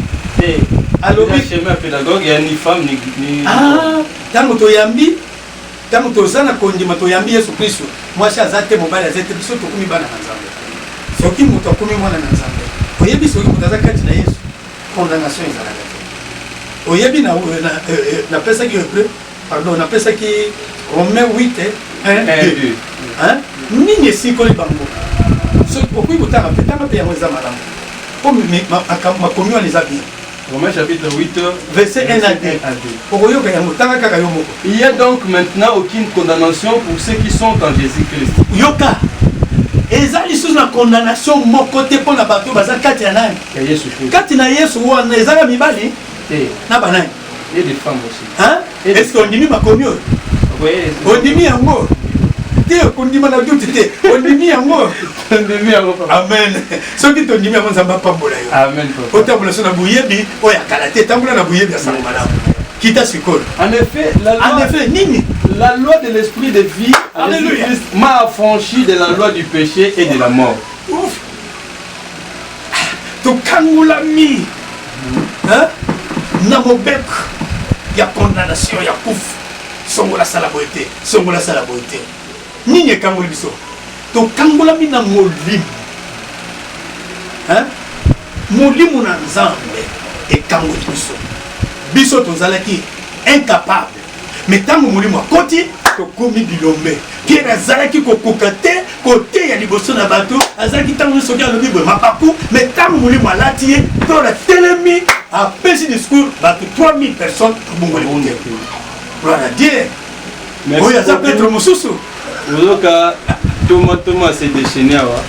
Alors, schéma pédagogue, il y a ni femme ni. Ah, tango toyambi, tango tozana kondima toyambi Yesu Kristo. Moi azate mobile azate biso tokumi bana na Nzambe. Soki muto akumi mwana na Nzambe. Oyebi soki mutaza kati na Yesu. Condamnation ezalaka te. Oyebi na pesa ki pardon, na pesa ki Romains 8 1 2. Hein? Nini sikoli bango. So pourquoi mutaka petanga pe yango za malamu. Comme ma communion les habits. Romains chapitre 8, verset 1 à 2. Il n'y a donc maintenant aucune condamnation pour ceux qui sont en Jésus-Christ. Yoka. Ezali sous la condamnation mon côté pour la bateau baza kati ya nani? Jésus-Christ. Kati na Yesu wana ezala mibali? Na banani? Et des femmes aussi. Hein? Est-ce qu'on dit ma communion? Oui. On dit yango. On dit na doute te. On dit yango. Amen. Ce qui te dit yango nzamba pambola yo. Amen. Otambola so na buyebi oya kalate tambola na buyebi ya sango malamu. Kita sikolo. En effet, nini? La loi de l'esprit de vie m'a affranchi de la loi du péché et de la mort. Ouf. To kangula mi. Hein? Na mobek ya condamnation ya kufu. Songola sala boité. Songola sala boité. Nini kangula biso? To kangula mi na molimo. Hein? Molimo na Nzambe e kangula biso. Biso tozalaki incapable. Mais tant que molimo akoti tokomi bilombe. Pierre azalaki kokoka te kote ya liboso na bato azalaki ntango soki alobi boye mapapu mais ntango molimo alati ye to na telemi apesi discours bato 3000 personnes tobongoli bonge. Gloire à Dieu. Oyo aza Petro mosusu. Ozoka Thomas s'est déchaîné awa.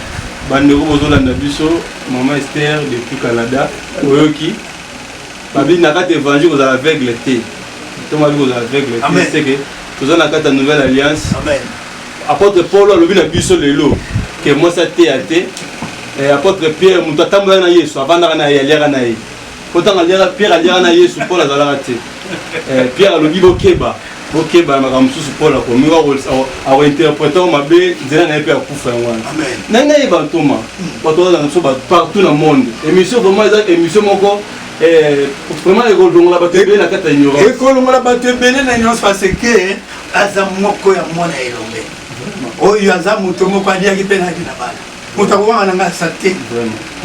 Bandeko bozolanda biso Maman Esther depuis Canada. Oyoki. Babi nakate évangile aux aveugles te. Thomas aux aveugles te. C'est que tous on a quatre nouvelle alliance. Amen. Apôtre Paul alobi na biso lelo que moi ça te até. Et apôtre Pierre mutu atambola na Yesu avanda na ye aliaka na ye. Potanga Pierre aliaka na Yesu Paul azalaka te. Pierre alobi bokeba. Bokeba makambo susu Paul akomi wa interpréter mabe nzela na ye pe akufa yango. Amen. Nanga ye ba Thomas. Bato za biso ba partout dans le monde. Émission vraiment émission moko vraiment école la bato ebele na kata ignorance. École la bato ebele na ignorance parce que aza moko ya mwana elombe. Oyo aza moto moko aliaki pe na kina bana. Moto akoba na nga sate.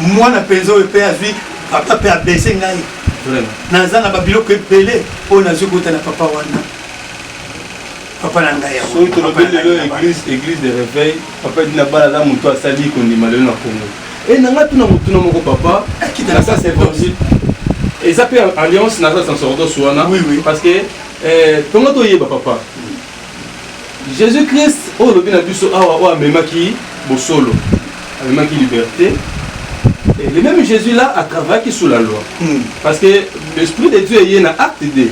Mwana penzo pe azwi papa pe abese ngai. Vraiment. Naza na babiloko ebele po nazwi kuta na papa wana. Papa na ngai ya. So to lobele église de réveil, papa dit na bala za moto asali ko ndima lelo na Congo. Et nanga tuna moto na moko papa qui dans ça c'est possible. Et ça peut alliance na ça sans sordo soana. Oui oui. Parce que comment to yeba papa. Jésus-Christ oh lobi na biso awa memaki bosolo. Memaki liberté. Et le même Jésus là a travaillé sous la loi. Parce que l'esprit de Dieu est un acte de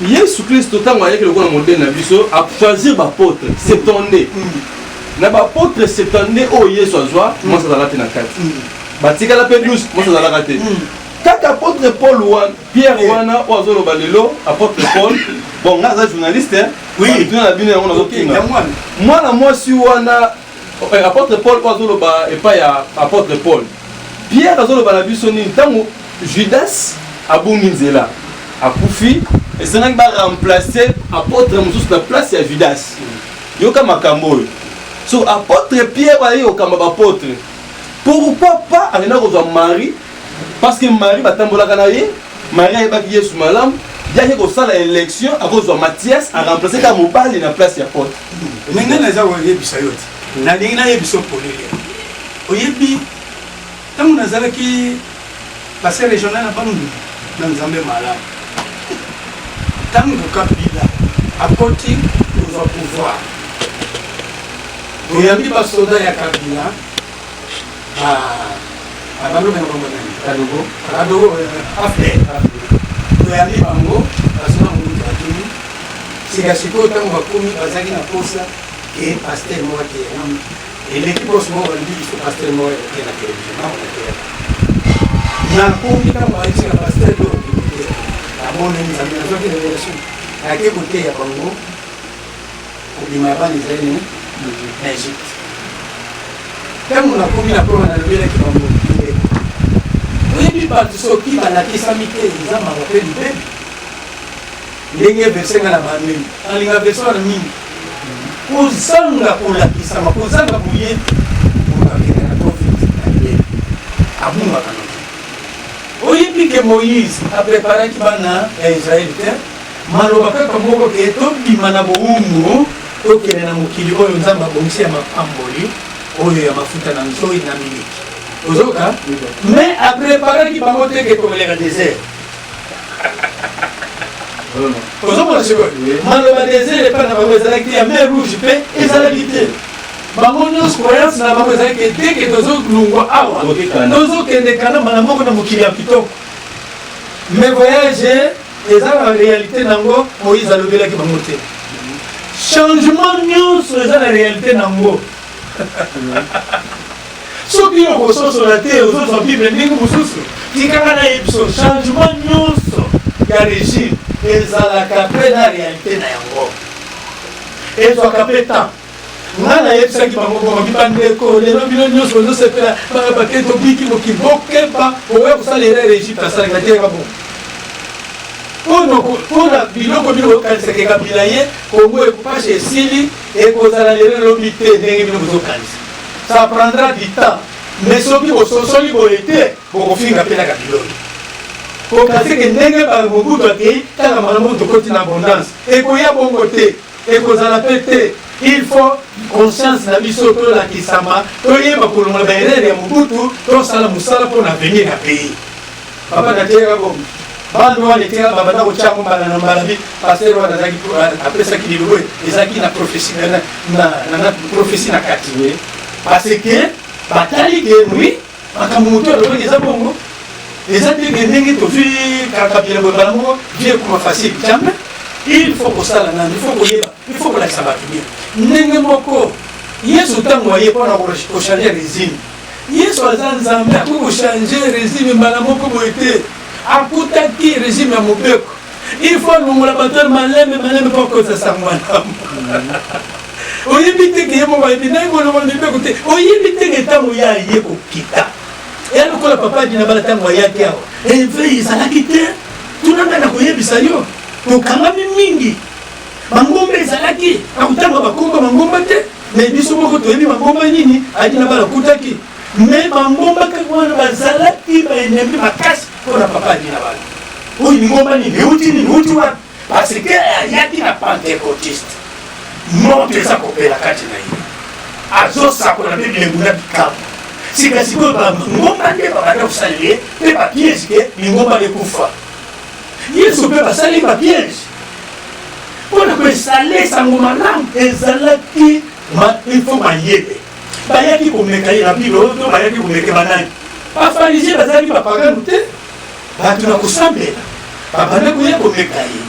Jésus Christ totango ayaki le modèle na biso a choisir l'apôtre septondé. Na l'apôtre septondé o Yesu azwa moi ça la na kati. Batika la pe 12 moi ça la raté. Quand apôtre Paul wan Pierre wana o azolo balelo apôtre Paul bon nga za journaliste hein. Oui, tu na bino on azokinga. Moi si wana apôtre Paul o azolo ba et pas ya apôtre Paul. Pierre azolo ba la biso ni tango Judas abungi nzela akufi et c'est là va remplacer apôtre Moussous la place à Judas. Yoka makambo. So apôtre Pierre va y au kamba apôtre. Pourquoi pas alena ko Marie parce que Marie va tambola kanaye, Marie va qui Yesu malam, ya ko sala élection à cause de Matthias a remplacé ka mobali na place ya apôtre. Menga na za waye bisayoti. Na dinga ye biso polele. Oyebi tangu nazalaki passer régional na Bandu na Nzambe malam. Tango Kabila akoti pouvoir pouvoir. Oyambi ba soda ya Kabila abalo na bomba nani kadogo after oyambi bango basona mungu atuni sika siko tango bakomi bazaki na posa et pasteur moi qui et l'équipe osmo on dit que pasteur moi qui est na télévision na komi tango aisi na pasteur do abone ni zamina zote na relation ake kote ya bango kubima bani zeni na Egypte tango na komi na prova na lobela ki bango oyebi bato soki balakisami te eza mabape libebi ndenge verse nga na bandeli alinga verse wana mingi kozanga kolakisama kozanga boyebi okakende na profite na libebi abungaka noki oyebi ke Moïse apreparaki bana ya Israeli te maloba kaka moko ke tobima na bowumbu tokende na mokili oyo Nzambe abongisi ya mapamboli oyo ya mafuta na nzoi na miliki ozoka mais apreparaki bango te ke tomeleka désert ozomona sikoyo maloba désert epai na bango ezalaki te ya mer rouge mpe ezalaki te bango nyonso croyance na bango ezalaki te ke tozolungwa awa tozokende kanamba na moko na mokili ya kitoko mais voyage eza na réalité nango Moïse alobelaki bango te changement nyonso eza na réalité nango soki okososola te ozozwa bible ndenge mosusu tikaka na ye biso changement nyonso ya régime ezalaka mpe na réalité na yango ezwaka mpe temps nga nayebisaki bango bongo bibandeko lelo bino nyonso ozosepela bake tobiki mokili bokeba oya kosala erreur Egypte asalaka te bongo mpona biloko bino bozokanisaka ekabila ye kongo ekupashe esili ekozala lelo elobi te ndenge bino bozokanisa ça prendra du temps mais soki bososoli boye te bokofinga mpe naka biloko pokaseke ndenge bamobutu akei kaka malamu tokoti na abondance ekoya bongo te ekozala pete. Il faut conscience na biso to la kisama to yeba ko longa baerere ya mubutu to sala musala pour l'avenir na pays. Papa na tega bon. Bando wale tega baba na uchango bana na mbalabi pasteur wana zaki après ça qui dit oui ezaki na prophétie na prophétie na katiwe parce que batali que oui akamuto lo ke zabongo ezati ke ndenge to fi kakapira bana mo vie kuma facile jamais. Il faut que ça il faut que il faut que la sabatu bien ndenge moko yesu tango aye pona ko changer régime yesu azanzambe ko changer régime mbala moko boete akutaki régime ya mobeko il faut longola bato maleme pour que ça sangwana oyebi te ke yemo ba ebina ngolo mobeko te oyebi te ke tango ya ye ko kita et lokola papa dina bala tango ya ke awa veille ezalaki te tunanga na koyebisa yo tokangami mingi mangomba ezalaki akutanga bakomba mangomba te mais biso moko toyebi mangomba nini adina bala kutaki mais mangomba kaka wana bazalaki baenembi makasi mpona papa adina bala oyo mingomba nini euti wana parce que ayaki na pentecôtiste moto eza kopela kati na ye azosakola mpe bilengu na bikambo sikasikoyo bangomba nde babanda kosala ye mpe bapiese ke mingomba ekufa yesu mpe basali bapiese mpona koesale sango malamu ezalaki ifo mayebe bayaki komeka ye na bino to bayaki komeka banani bafarisien bazalaki bapagano te bato na kosambela babanda koya komeka ye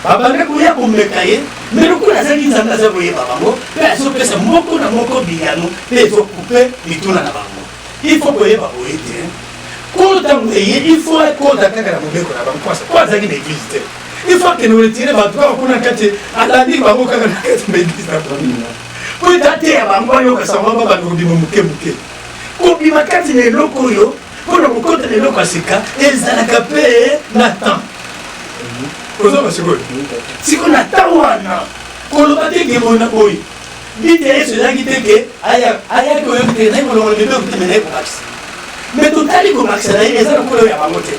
babanda koya komeka ye me lokola azalaki nzambe aza koyeba bango mpe azopesa moko na moko biyano mpe ezokupe mituna na bango ifo koyeba boye te kolo ntango eye ifo akoda kaka na mobeko na bango po azalaki na eglise te ifo akende koretire bato kaka kuna kati alandi bango kaka na kati na eglise na famille po ete ateya bango ayoka sango babanda kobima moke moke kobima kati na eloko oyo mpona kokota na eloko ya sika ezalaka mpe na temps ozoba sikoyo siko na temps wana koloba teke bona boye bite yesu ezalaki teke ayaki oyoki teke nayi kolongola mibeko te me nayi komakisa me totali komakisa na ye eza lokola oyo ya bango te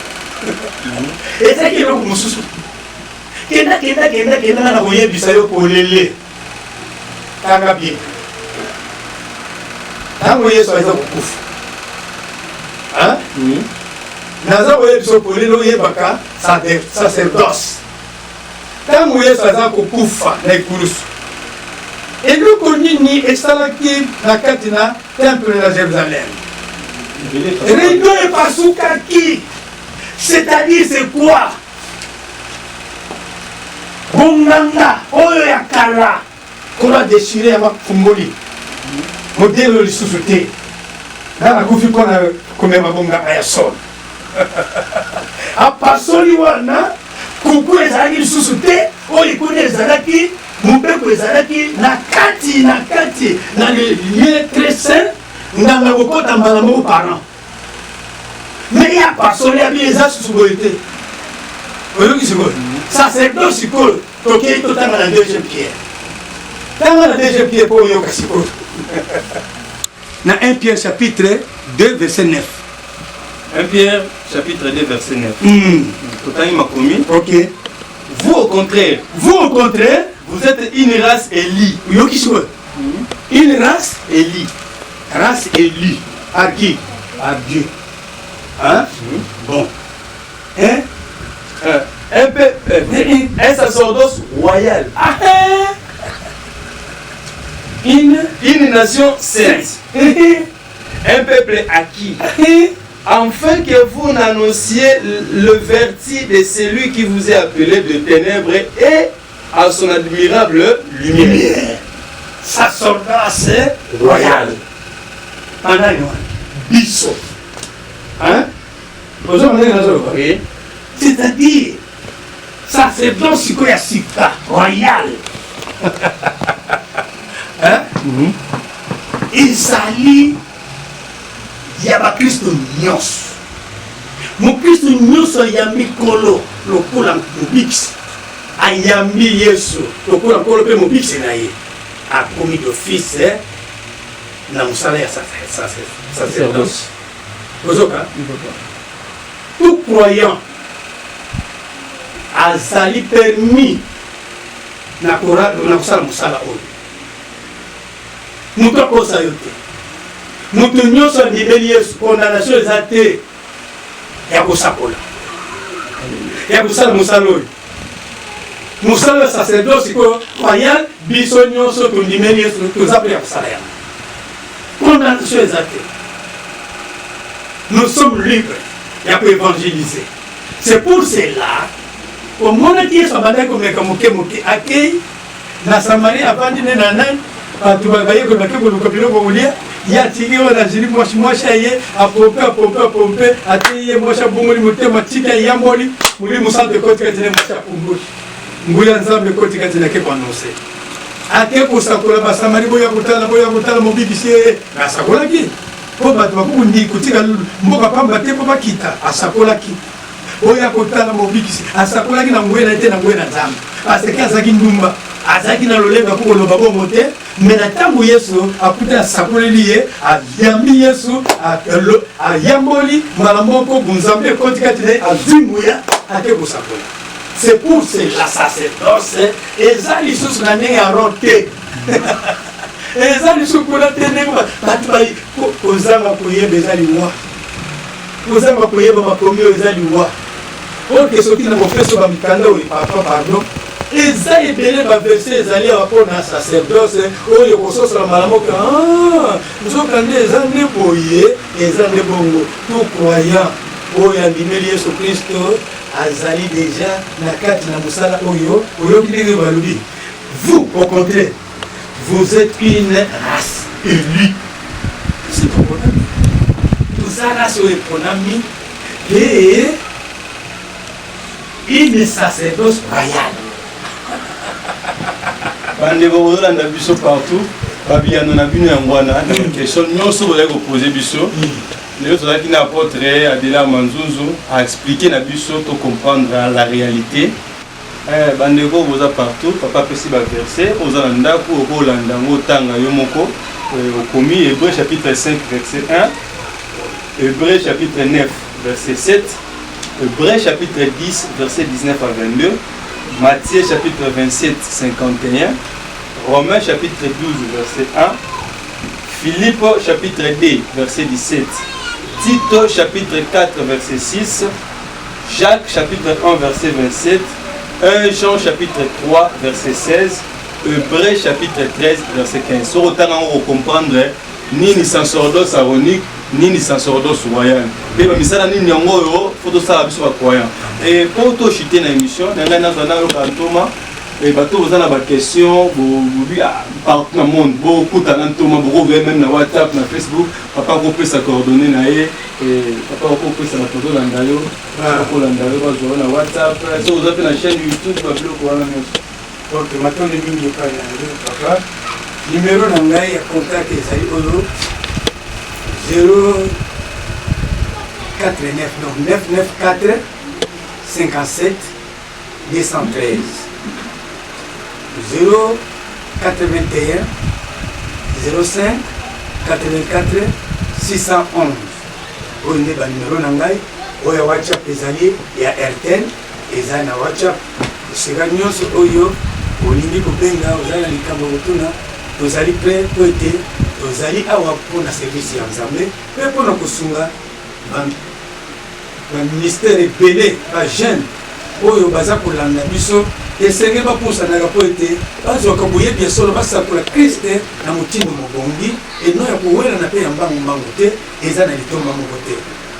ezalaki eloko mosusu kenda na koyebisa yo polele tanga bien ntango yesu aza kokufa naza koyebisa yo polele oyebaka sacerdoce ntango yesu aza kokufa na ekulusu eloko nini esalaki na kati na temple na Jérusalem rideau epasukaki c'est-à-dire c'est quoi bonganga oyo ya kala kola déchiré ya mafumboli modelo lisusu te nana kufi mpona komema bonganga ya solo apasoli wana kuku ezalaki lisusu te oyo ekoni ezalaki mobeko ezalaki na kati na le lieu très saint nganga kokota mbala moko par an me ya pasoli abi eza susu boye te oyoki sikoyo sacerdoce sikoyo tokei totanga na deuxième pierre tanga na deuxième pierre mpo oyoka sikoyo na 1 Pierre chapitre 2 verset 9 1 Pierre chapitre 2 verset 9 totangi makomi ok vous au contraire vous êtes une race élue oyoki sikoyo une race élue à qui? À Dieu. Hein? Bon. Hein? Un sacerdoce royal. Une nation sainte. Un peuple acquis. Afin que vous annonciez le vertu de celui qui vous est appelé de ténèbres et à son admirable lumière. Sacerdoce royal. Biso. Hein? C'est-à-dire, sacerdoce sika royal. Hein? Ezali ya bakristo nyonso. Mokristo nyonso ayambi kolo lokola mobikisi. Ayambi Yesu lokola kolo mpe mobikisi na ye. Akomi d'office na mosala ya sacerdoce. Tout croyant azali permis na kusala musala oyo moto akosa yo te moto nyonso andimeli yesu condamnation eza te ya kosakola ya kosala musala oyo musala ya sacerdoce koyo royal biso nyonso tondimeli yesu toza mpe ya kosala yango condamnation eza te. Nous sommes libres pour évangéliser. C'est pour cela au monde qui est sur bataille comme les accueil la Samarie avant de nanan tu vas voyez que le copilo bolia il y a tiré la jiri moi chaye à pomper à tirer moi cha bomoli moté matika yamboli muri musante côté que tene moi cha pomboshi nguya nzambe côté que tene ke annoncer ake kosakola ba Samarie boya kutala mobibisi na sakola ki po bato bakundi kutika mboka pamba te po bakita asakolaki oya kotala mobikisi asakolaki na ngwena te na ngwena nzambe parce que azaki ndumba azaki na lolenga ko loba bongo te mais na tangu Yesu akuta asakoleli ye ayambi Yesu ayamboli mbala moko bunzambe kotika te azimuya ate kosakola. C'est pour cela sacerdoce eza lisusu na ndenge ya rote eza lisukola te ndenge bato kozanga koyeba eza liwa kozanga koyeba makomi oyo eza liwa oke soki na kopesa bamikanda oyo papa pardon eza ebele baverse ezali awa mpona sacerdoce oyo kososola malamu ke nzoka nde eza nde boye eza nde bongo tout croyant oyo andimeli Yesu Kristo azali déjà na kati na mosala oyo oyoki ndenge balobi. Vous au contraire vous êtes une race élue. C'est pour ça. Tout ça là sur l'économie et une sacerdoce royale. Bande bozolanda biso partout. Babiyano na bino yangwana na question nyonso boza ko poser biso. Les autres qui n'apportent Adela Manzunzu a expliqué na biso to comprendre la réalité. Bandeko boza partout, papa pesi ba verset, oza nda ko kolanda ngotanga yo moko, okomi Hébreux chapitre 5 verset 1, Hébreux chapitre 9 verset 7, Hébreux chapitre 10 verset 19 à 22, Matthieu chapitre 27 51, Romains chapitre 12 verset 1, Philippe chapitre 2 verset 17, Tito chapitre 4 verset 6, Jacques chapitre 1 verset 27, 1 Jean chapitre 3 verset 16, Hébreux chapitre 13 verset 15. Sur autant on comprendre ni sacerdoce aronique ni sacerdoce royal. Et bien ça ni nyango yo faut ça biso ba croyant. Et pour to chiter na émission na na zona yo kantoma et bato vous en avez question partout dans le monde beaucoup talent Thomas beaucoup même na WhatsApp na Facebook papa ko peut sa coordonner na et papa ko peut sa photo na ndayo ko na ndayo ba zo na WhatsApp so vous avez la chaîne YouTube ba blog wana nyonso. Donc maintenant les mingi pa na papa numéro na ngai ya contact ezali oyo 089 donc 994 57 213 081 05 84 611 oyo nde banumero na ngai oyo WhatsApp ezali ya Airtel eza na WhatsApp esika nyonso oyo olingi kobenga ozali na likambo kotuna tozali mpe to ete tozali awa mpona service ya Nzambe mpe mpona kosunga baministère ebele bajeune oyo baza kolanda biso esenge bapusanaka po ete bazwaka boyebi ya solo basakola Kriste na motindo mobongi eno ya kowelana mpe ya mbangu te eza na litomba moko te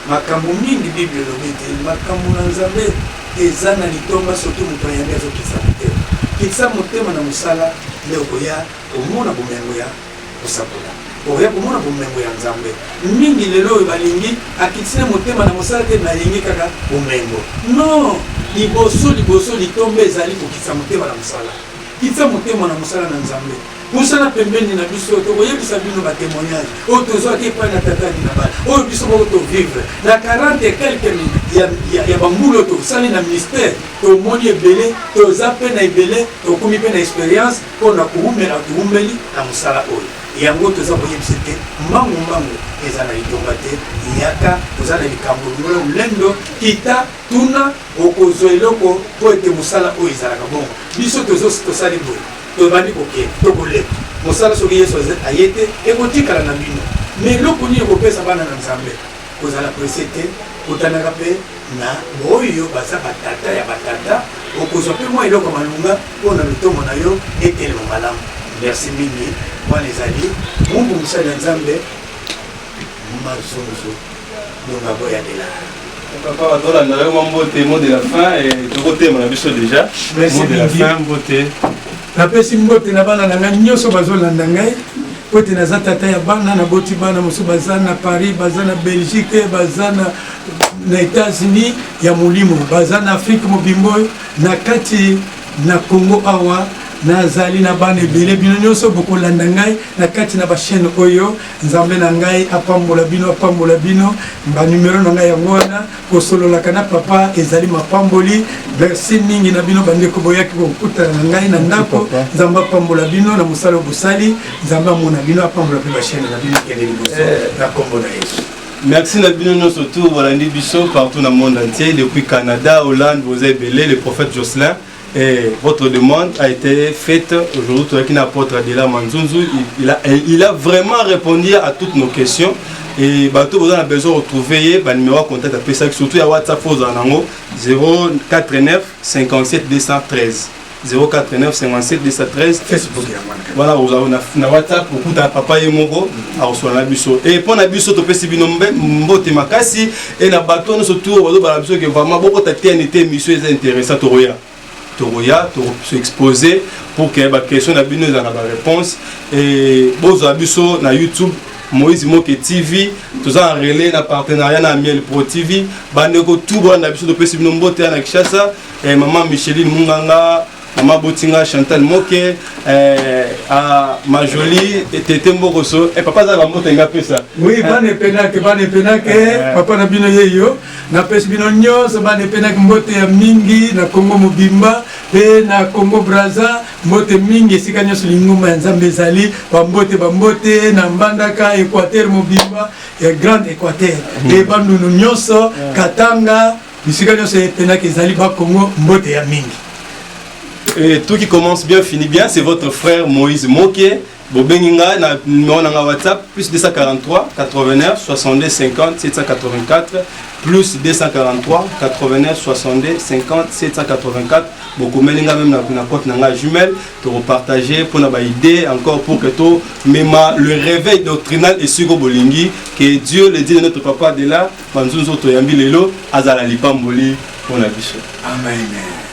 makambo mingi Bible elobi te makambo na Nzambe eza na litomba soki moto ayambi azokisa motema kitisa motema na mosala nde okoya komona bomengo ya kosakola okoya komona bomengo ya Nzambe mingi lelo oyo balingi akitisina motema na mosala te nalingi kaka bomengo non liboso litomba ezali kokitisa motema na mosala kitisa motema na mosala na Nzambe mosala pembeni na biso tokoyebisa bino batémoignage oyo tozwaki epai na tatani na bana oyo biso moko tovivre na 40 et quelques ya bambula tosali na ministère tomoni ebele toza mpe na ebele tokomi mpe na expérience mpona kowumela toumeli na mosala oyo yango toza koyebisa te mbangu eza na litonga te yaka oza na likambo lingolo lendo kita tuna okozwa eloko po ete mosala oyo ezalaka bongo biso tosali boye tobandi kokende tokoleka mosala soki yesu aye te ekotikala na bino me eloko nini ekopesa bana na nzambe kozala prese te kotanaka mpe na oyo baza batata ya batata okozwa mpe mwa eloko malunga mpo na mitombo na yo etelema malamu. Merci mingi mwana ezali mungu mosali ya nzambe mazonzo donga boyadela papa batolanda yo mwa mbote mot de la fin tokotema na biso déjà mot de la fin mbote napesi mbote na bana na ngai nyonso bazolanda ngai po ete naza tata ya bana naboti bana mosusu baza na Paris baza na Belgique baza na États-Unis ya molimo baza na Afrique mobimbo na kati na Congo awa nazali na bana ebele bino nyonso bokolanda ngai na kati na bachaîne oyo nzambe na ngai apambola bino banumero na ngai yango wana kosololaka na papa ezali mapamboli. Merci mingi na bino bandeko boyaki kokutana na ngai na ndako nzambe apambola bino na mosala bosali nzambe amona bino apambola mpe bachaîne na bino kende liboso na kombo na Yesu. Merci na bino nyonso tour bolandi biso partout dans le monde entier depuis Canada, Hollande, vous avez belé le prophète Jocelyn. Et votre demande a été faite aujourd'hui. Avec l'apôtre Adela Manzunzu, il a vraiment répondu à toutes nos questions. Et bateau, vous avez besoin de retrouver le numéro de contact à PESAC, surtout à WhatsApp 049 57 213. 049 57 213 Facebook. Voilà, vous avez na WhatsApp beaucoup de papa et moko à recevoir la biso. Et pour la biso, tu peux se binomber mbote makasi et na bateau nous surtout vous avez la biso que vraiment beaucoup de TNT mission est intéressant Toroya. Toroya, se exposer pour que les questions na bino na ba réponse et bozo abiso na YouTube Moïse Moke TV tous en relais na partenariat na Miel Pro TV bandeko tout bon na biso to pesi bino mbote na Kishasa et maman Micheline Munganga Maman Botinga Chantal Moke à Majoli et Tété Mboroso et papa za ba mbote ngape ça. Oui, bane penake papa na bino yeyo na pesi bino nyonso bane penake mbote ya mingi na Congo Mobimba pe na Congo Brazza mbote mingi esika nyonso linguma ya Nzambe ezali bambote na Mbandaka Équateur Mobimba ya Grand Équateur et bandunu nyonso Katanga esika nyonso penake ezali ba Congo mbote ya mingi. Et tout qui commence bien finit bien, c'est votre frère Moïse Moke. Bobenginga na numéro na WhatsApp plus 243 89 62 50 784 plus 243 89 62 50 784. Beaucoup meninga même na porte na jumelle to repartager pour na ba idée encore pour que tout même le réveil doctrinal et sur bolingi que Dieu le dit de notre papa de là banzunzo to yambi lelo azala lipamboli pour na biso. Amen.